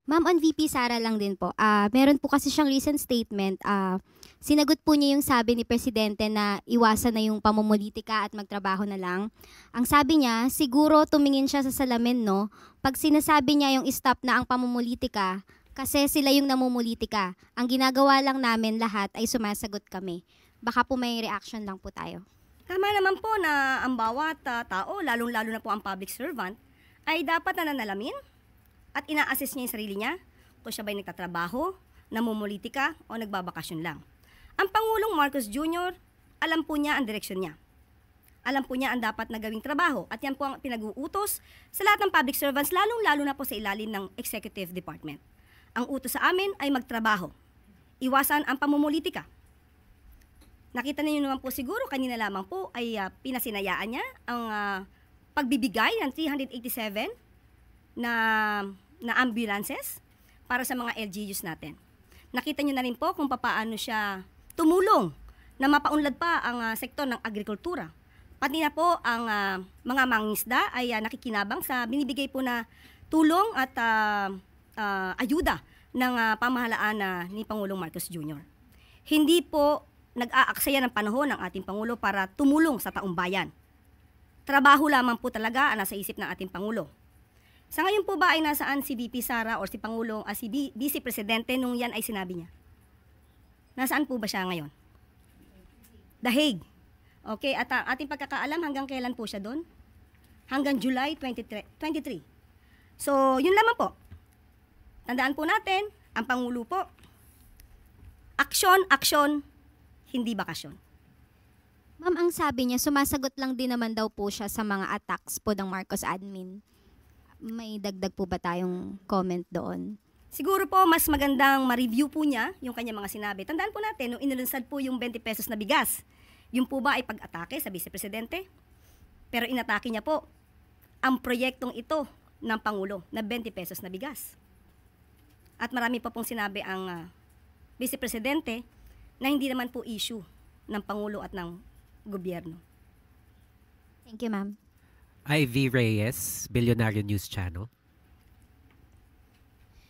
Ma'am, on VP Sara lang din po. Meron po kasi siyang recent statement. Sinagot po niya yung sabi ni Presidente na iwasan na yung pamumulitika at magtrabaho na lang. Ang sabi niya, siguro tumingin siya sa salamin, no? Pag sinasabi niya yung stop na ang pamumulitika, kasi sila yung namumulitika. Ang ginagawa lang namin lahat ay sumasagot kami. Baka po may reaction lang po tayo. Tama naman po na ang bawat tao, lalong-lalo na po ang public servant, ay dapat nananalamin at ina-assess niya yung sarili niya kung siya ba'y nagtatrabaho, namumulitika o nagbabakasyon lang. Ang Pangulong Marcos Jr., alam po niya ang direksyon niya. Alam po niya ang dapat na gawing trabaho at yan po ang pinag-uutos sa lahat ng public servants, lalong-lalo na po sa ilalim ng Executive Department. Ang utos sa amin ay magtrabaho. Iwasan ang pamumulitika. Nakita niyo naman po siguro, kanina lamang po ay pinasinayaan niya ang pagbibigay ng 387 na ambulances para sa mga LGUs natin. Nakita niyo na rin po kung paano siya tumulong na mapaunlad pa ang sektor ng agrikultura. Pati na po ang mga mangingisda ay nakikinabang sa binibigay po na tulong at ayuda ng pamahalaan ni Pangulong Marcos Jr. Hindi po nag-aaksaya ng panahon ng ating Pangulo para tumulong sa taong bayan. Trabaho lamang po talaga ang nasa isip ng ating Pangulo. Sa ngayon po ba ay nasaan si VP Sara o si Pangulong, si Vice Presidente nung yan ay sinabi niya? Nasaan po ba siya ngayon? The Hague. Okay, at ating pagkakaalam hanggang kailan po siya doon? Hanggang July 23. So, yun lamang po. Tandaan po natin, ang Pangulo po, aksyon, aksyon, hindi bakasyon. Ma'am, ang sabi niya, sumasagot lang din naman daw po siya sa mga attacks po ng Marcos admin. May dagdag po ba tayong comment doon? Siguro po, mas magandang ma-review po niya yung kanyang mga sinabi. Tandaan po natin, nung inilunsad po yung 20 pesos na bigas, yung po ba ay pag-atake sa Vice Presidente? Pero inatake niya po ang proyektong ito ng Pangulo na 20 pesos na bigas. At marami pa pong sinabi ang Vice Presidente na hindi naman po issue ng Pangulo at ng gobyerno. Thank you, ma'am. Ivy Reyes, Billionaire News Channel.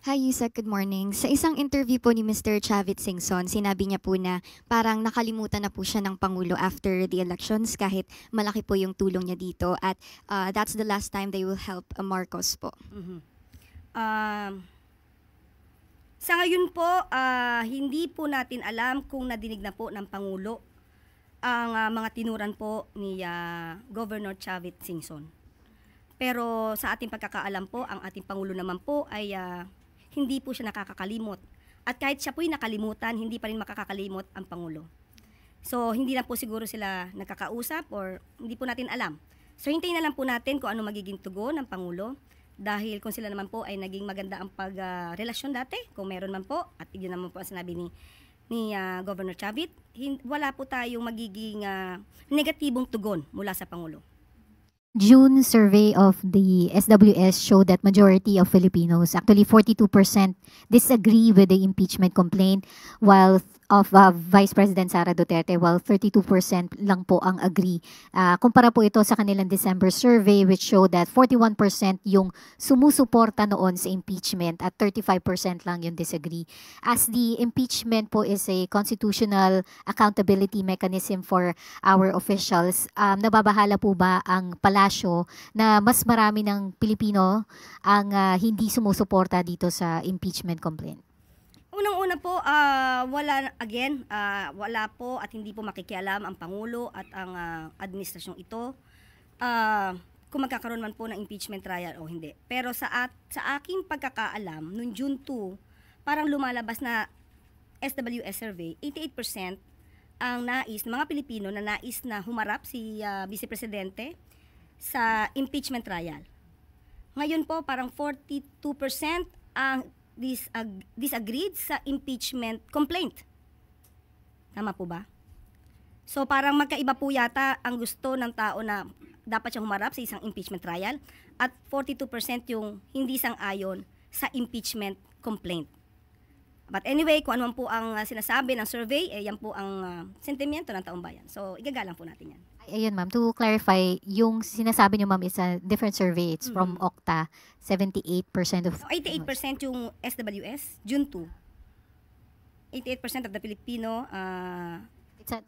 Hi, Yusek. Good morning. Sa isang interview po ni Mr. Chavit Singson, sinabi niya po na parang nakalimutan na po siya ng Pangulo after the elections kahit malaki po yung tulong niya dito at that's the last time they will help Marcos po. Sa ngayon po, hindi po natin alam kung nadinig na po ng Pangulo ang mga tinuran po ni Governor Chavit Singson. Pero sa ating pagkakaalam po, ang ating Pangulo naman po ay hindi po siya nakakakalimot. At kahit siya po'y nakalimutan, hindi pa rin makakakalimot ang Pangulo. So, hindi lang po siguro sila nagkakausap or hindi po natin alam. So, hintayin na lang po natin kung ano magiging tugon ng Pangulo. Dahil kung sila naman po ay naging maganda ang pagrelasyon dati, kung meron man po, at yun naman po ang sinabi ni Governor Chavit, wala po tayong magiging negatibong tugon mula sa Pangulo. June survey of the SWS showed that majority of Filipinos, actually 42%, disagree with the impeachment complaint while of Vice President Sara Duterte, while 32% lang po ang agree. Kumpara po ito sa kanilang December survey which showed that 41% yung sumusuporta noon sa impeachment at 35% lang yung disagree. As the impeachment po is a constitutional accountability mechanism for our officials, nababahala po ba ang palasyo na mas marami ng Pilipino ang hindi sumusuporta dito sa impeachment complaint? Unang-una po, wala po at hindi po makikialam ang Pangulo at ang administrasyong ito kung magkakaroon man po ng impeachment trial o hindi. Pero sa aking pagkakaalam, noong June 2, parang lumalabas na SWS survey, 88% ang nais ng mga Pilipino na nais na humarap si Vice Presidente sa impeachment trial. Ngayon po, parang 42% ang disagreed sa impeachment complaint. Tama po ba? So parang magkaiba po yata ang gusto ng tao na dapat siyang humarap sa isang impeachment trial at 42% yung hindi sang-ayon sa impeachment complaint. But anyway, kung ano po ang sinasabi ng survey, yan po ang sentimiento ng taong bayan. So igagalang po natin yan. Ayun ma'am, to clarify, yung sinasabi niyo ma'am is a different survey. It's from Okta, 78% of... So, 88% yung SWS, June 2. 88% of the Filipino, It's a,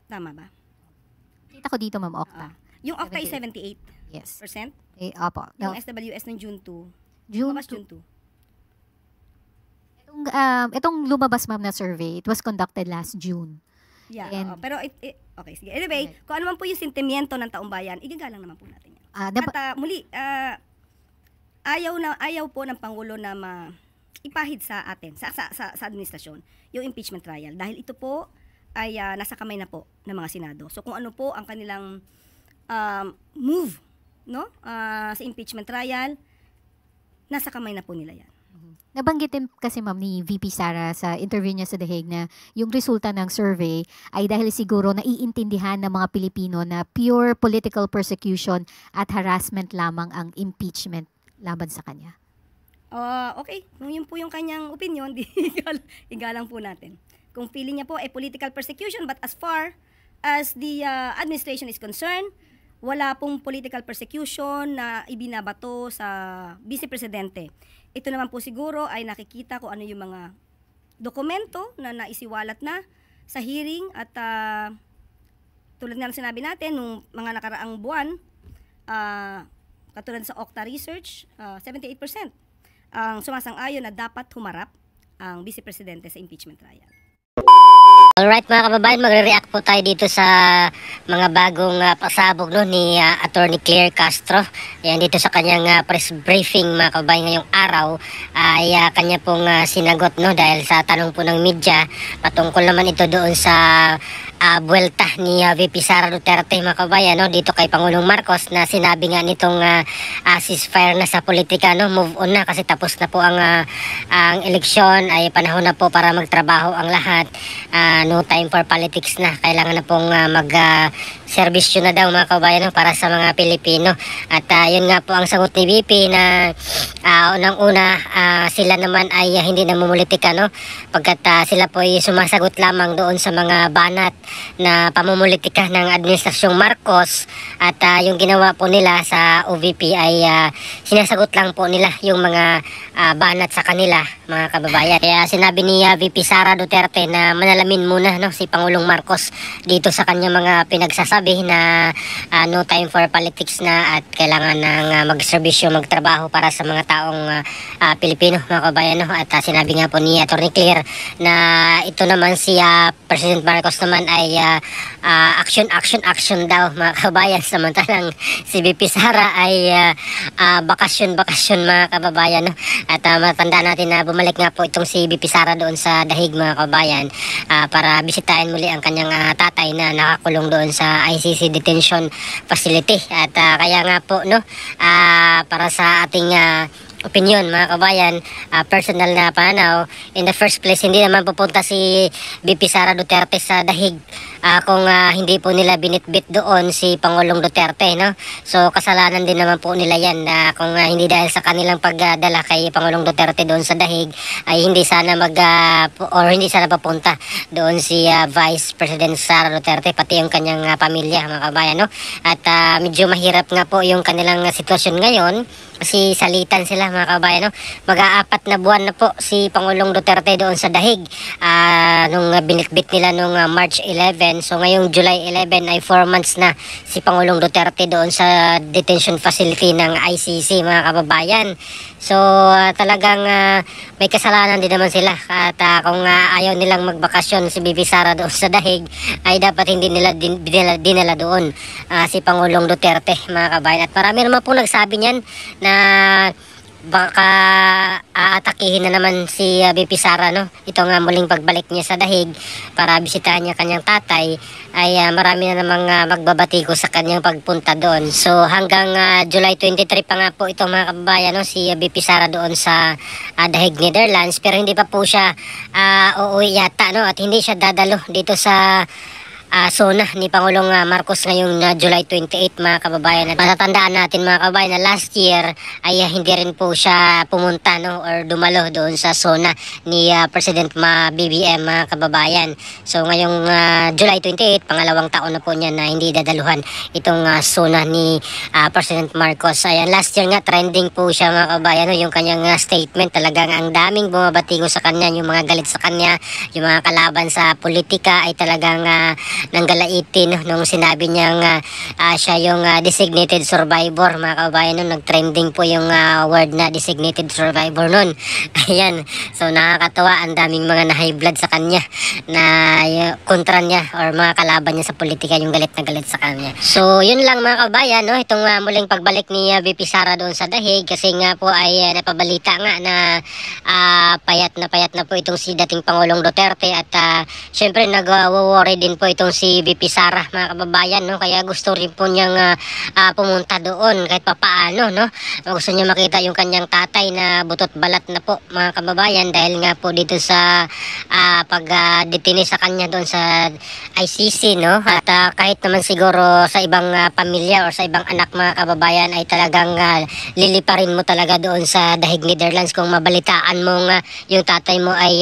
tama ba? kita ko dito ma'am, Okta. Yung Okta is 78%. Yes. Opo. Yung SWS ng June 2. June Lumabas 2. June 2. Itong lumabas ma'am na survey, it was conducted last June. Yeah, And- pero okay, sige. Anyway, kung ano man po yung sentimiento ng taong bayan, igagalang naman po natin yan. At muli, ayaw po ng Pangulo na ipahid sa atin, sa administrasyon, yung impeachment trial. Dahil ito po ay nasa kamay na po ng mga Senado. So kung ano po ang kanilang move, no, sa impeachment trial, nasa kamay na po nila yan. Nabanggit din kasi ma'am ni VP Sara sa interview niya sa The Hague na yung resulta ng survey ay dahil siguro naiintindihan ng mga Pilipino na pure political persecution at harassment lamang ang impeachment laban sa kanya. Okay, kung yun po yung kanyang opinion, igalang po natin. Kung feeling niya po ay political persecution, but as far as the administration is concerned, wala pong political persecution na ibinabato sa Vice Presidente. Ito naman po siguro ay nakikita kung ano yung mga dokumento na naisiwalat na sa hearing at tulad nga ng sinabi natin, nung mga nakaraang buwan, katulad sa Okta Research, 78% ang sumasang-ayon na dapat humarap ang Vice Presidente sa impeachment trial. Alright mga kababayan, magre-react po tayo dito sa mga bagong pasabog no, ni Attorney Claire Castro. Ayan, dito sa kanyang press briefing mga kababayan ngayong araw ay kanya pong sinagot no, dahil sa tanong po ng media patungkol naman ito doon sa buwelta ni VP Sara Duterte mga kababayan no, dito kay Pangulong Marcos na sinabi nga nitong ceasefire na sa politika, no, move on na kasi tapos na po ang eleksyon, ay panahon na po para magtrabaho ang lahat. No time for politics na, kailangan na pong serbisyo na daw mga kababayan no, para sa mga Pilipino. At yun nga po ang sagot ni VP na unang-una sila naman ay hindi namumulitika no, pagkat sila po ay sumasagot lamang doon sa mga banat na pamumulitika ng Administrasyong Marcos at yung ginawa po nila sa OVP ay sinasagot lang po nila yung mga banat sa kanila mga kababayan. Kaya sinabi ni VP Sara Duterte na manalamin muna no, si Pangulong Marcos dito sa kanya mga pinagsasabi na no time for politics na at kailangan ng magserbisyo, magtrabaho para sa mga taong Pilipino mga kababayan no. At sinabi nga po ni Atty. Claire na ito naman si President Marcos naman ay action daw mga kababayan, samantalang si VP Sara ay bakasyon mga kababayan no. At matanda natin na bumalik nga po itong si VP Sara doon sa The Hague mga kababayan para bisitahin muli ang kanyang tatay na nakakulong doon sa ICC detention facility. At kaya nga po no, para sa ating opinion mga kabayan, personal na pananaw, in the first place hindi naman pupunta si VP Sara Duterte sa The Hague kung hindi po nila binitbit doon si Pangulong Duterte no. So kasalanan din naman po nila yan kung hindi dahil sa kanilang pagdala kay Pangulong Duterte doon sa The Hague ay hindi sana hindi sana papunta doon si Vice President Sara Duterte pati yung kanyang pamilya mga kabayan no. At medyo mahirap nga po yung kanilang sitwasyon ngayon kasi salitan sila mga kabayan no. Mag-aapat na buwan na po si Pangulong Duterte doon sa The Hague nung binitbit nila nung March 11. So ngayong July 11 ay 4 months na si Pangulong Duterte doon sa detention facility ng ICC mga kababayan. So talagang may kasalanan din naman sila at kung ayaw nilang magbakasyon si VP Sara doon sa The Hague ay dapat hindi nila dinala doon si Pangulong Duterte mga kabayan. At marami naman po nagsabi niyan na baka aatakihin na naman si VP Sara no. Ito nga muling pagbalik niya sa The Hague para bisitahan niya kanyang tatay ay marami na namang magbabatiko sa kanyang pagpunta doon. So hanggang July 23 pa nga po ito mga kababayan no, si VP Sara doon sa The Hague, Netherlands, pero hindi pa po siya uuwi yata no, at hindi siya dadalo dito sa SONA ni Pangulong Marcos ngayong July 28 mga kababayan. At matatandaan natin mga kababayan na last year ay hindi rin po siya pumunta or dumalo doon sa SONA ni President BBM mga kababayan. So ngayong July 28, pangalawang taon na po niya na hindi dadaluhan itong SONA ni President Marcos. Ayan, last year nga trending po siya mga kababayan, yung kanyang statement, talagang ang daming bumabatingo sa kanya, yung mga galit sa kanya, yung mga kalaban sa politika ay talagang nanggalaitin nung sinabi niyang siya yung designated survivor mga kababayan. Nag-trending po yung word na designated survivor nun. Ayan, so nakakatawa, ang daming mga na-high blood sa kanya na kontra niya or mga kalaban niya sa politika, yung galit na galit sa kanya. So yun lang mga kababayan, itong muling pagbalik ni VP Sara doon sa Dahig, kasi nga po ay napabalita nga na payat na po itong si dating Pangulong Duterte, at syempre nag-worry din po itong si VP Sara mga kababayan, kaya gusto rin po niyang pumunta doon kahit papaano, gusto niya makita yung kanyang tatay na butot balat na po mga kababayan, dahil nga po dito sa pag-detine sa kanya doon sa ICC, at kahit naman siguro sa ibang pamilya or sa ibang anak mga kababayan ay talagang liliparin mo talaga doon sa Dahig, Netherlands kung mabalitaan mong yung tatay mo ay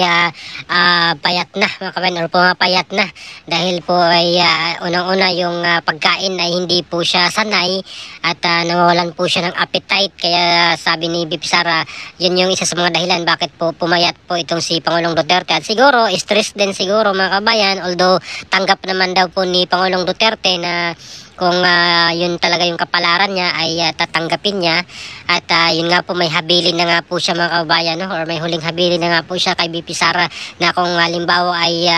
payat na mga kababayan or pumapayat na, dahil po ay unang-una yung pagkain ay hindi po siya sanay at nawawalan po siya ng appetite. Kaya sabi ni VP Sara, yun yung isa sa mga dahilan bakit po pumayat po itong si Pangulong Duterte, at siguro stress din siguro mga kabayan, although tanggap naman daw po ni Pangulong Duterte na kung yun talaga yung kapalaran niya ay tatanggapin niya, at yun nga po, may habilin na nga po siya mga kababayan, or may huling habilin na nga po siya kay VP Sara na kung halimbawa ay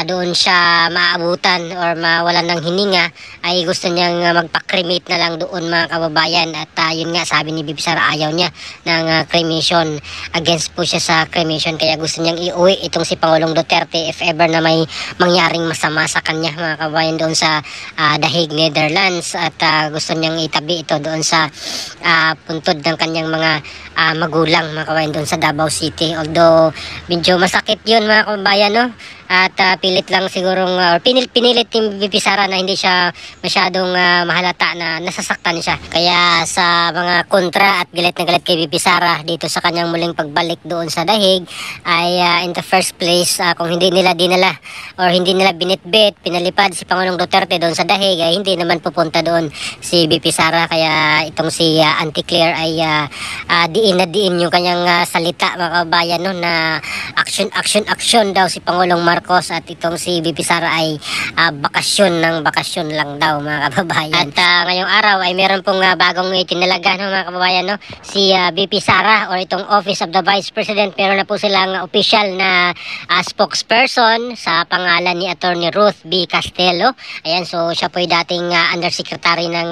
doon siya maabutan or mawalan ng hininga ay gusto niyang magpa-cremate na lang doon mga kababayan, at yun nga sabi ni VP Sara, ayaw niya ng cremation, against po siya sa cremation, kaya gusto niyang iuwi itong si Pangulong Duterte if ever na may mangyaring masama sa kanya mga kababayan doon sa Dahig, Netherlands, at gusto niyang itabi ito doon sa puntod ng kanyang mga magulang mga kababayan doon sa Davao City. Although medyo masakit yun mga kababayan, at pilit lang sigurong pinilit ni VP Sara na hindi siya masyadong mahalata na nasasaktan siya. Kaya sa mga kontra at galit na galit kay VP Sara dito sa kanyang muling pagbalik doon sa Dahig ay in the first place, kung hindi nila dinala or hindi nila binitbit, pinalipad si Pangulong Duterte doon sa Dahig, ay hindi naman pupunta doon si VP Sara. Kaya itong si Auntie Claire ay diin na diin yung kanyang salita mga kababayan, na action daw si Pangulong Marcos, at itong si VP Sara ay bakasyon lang daw mga kababayan. At ngayong araw ay meron pong bagong itinalaga mga kababayan, si VP Sara or itong Office of the Vice President, meron na po silang official na spokesperson sa pangalan ni Attorney Ruth B. Castelo. Ayan, so siya po ay dating undersecretary ng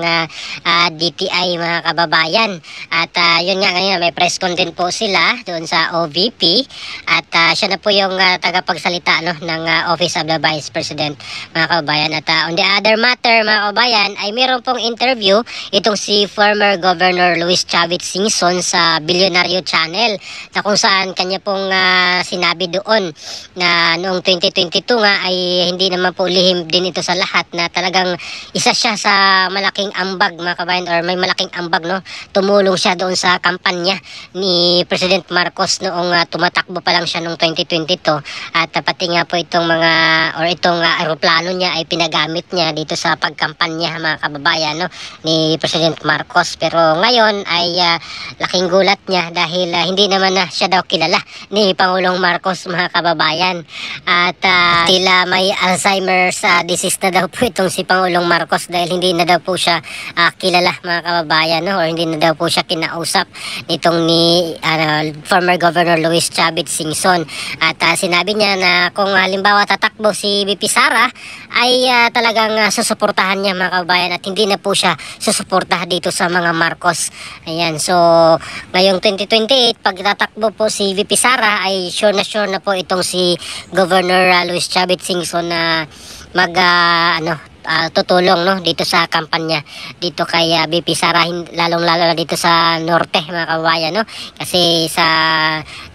DTI mga kababayan, at yun nga, ngayon may press con din po sila doon sa OVP, at siya na po yung tagapagsalita ng Office of the Vice President mga kababayan. At on the other matter mga kababayan, ay meron pong interview itong si former Governor Luis Chavit Singson sa Bilyonaryo Channel, na kung saan kanya pong sinabi doon na noong 2022 nga ay hindi naman po lihim din ito sa lahat, na talagang isa siya sa malaking ambag mga kababayan, or may malaking ambag, tumulong siya doon sa kampanya ni President Marcos noong tumatakbo pa lang siya noong 2022, at pati nga po itong mga or itong aeroplano niya ay pinagamit niya dito sa pagkampanya mga kababayan ni President Marcos. Pero ngayon ay laking gulat niya dahil hindi naman na siya daw kilala ni Pangulong Marcos mga kababayan, at tila may Alzheimer's disease na daw po itong si Pangulong Marcos, dahil hindi na daw po siya kilala mga kababayan, or hindi na daw po siya kinausap nitong ni former Governor Luis Chavit Singson. At sinabi niya na kung halimbawa tatakbo si VP Sara ay talagang susuportahan niya mga kababayan, at hindi na po siya susuportahan dito sa mga Marcos. Ayan, so ngayong 2028 pag tatakbo po si VP Sara ay sure na po itong si Governor Luis Chavit Singson na tutulong dito sa kampanya dito kay VP Sara, lalong-lalo na dito sa norte mga kababayan, kasi sa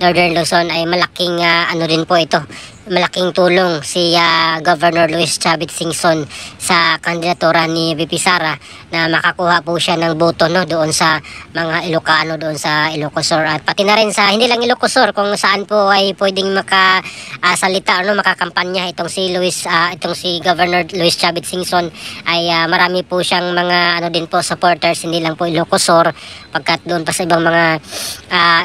Northern Luzon ay malaking din po ito malaking tulong si Governor Luis Chavit Singson sa kandidatura ni VP Sara na makakuha po siya ng boto doon sa mga Ilocano doon sa Ilocos Sur, at pati na rin sa hindi lang Ilocos Sur kung saan po ay pwedeng makasalita makakampanya itong si Governor Luis Chavit Singson ay marami po siyang mga din po supporters, hindi lang po Ilocos Sur, pagkat doon pa sa ibang mga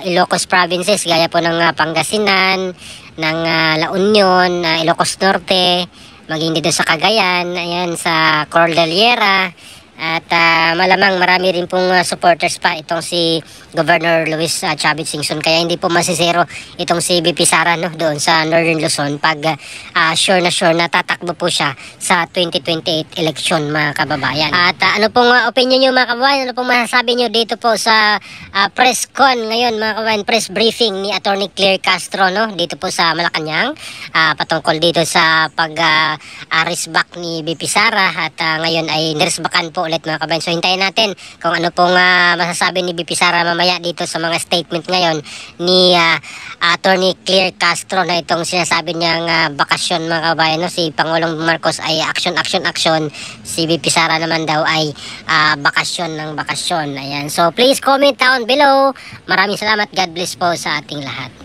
Ilocos provinces gaya po ng Pangasinan, ng La Union, Ilocos Norte, maging dito sa Cagayan, ayan, sa Cordillera, at malamang marami rin pong supporters pa itong si Governor Luis Chavit Singson, kaya hindi po masisero itong si VP Sara doon sa Northern Luzon pag sure na tatakbo po siya sa 2028 election, mga kababayan. At ano pong opinion nyo, mga kababayan? Ano pong masasabi nyo dito po sa press con ngayon, mga kababayan, press briefing ni Attorney Claire Castro dito po sa Malacanang patungkol dito sa pag-resback ni VP Sara, at ngayon ay niresbakan po ulit, mga kababayan. So hintayin natin kung ano pong masasabi ni VP Sara mamaya dito sa mga statement ngayon ni Attorney Claire Castro na itong sinasabi niyang bakasyon, mga kababayan. Si Pangulong Marcos ay action, si VP Sara naman daw ay bakasyon ng bakasyon. Ayan. So please comment down below. Maraming salamat. God bless po sa ating lahat.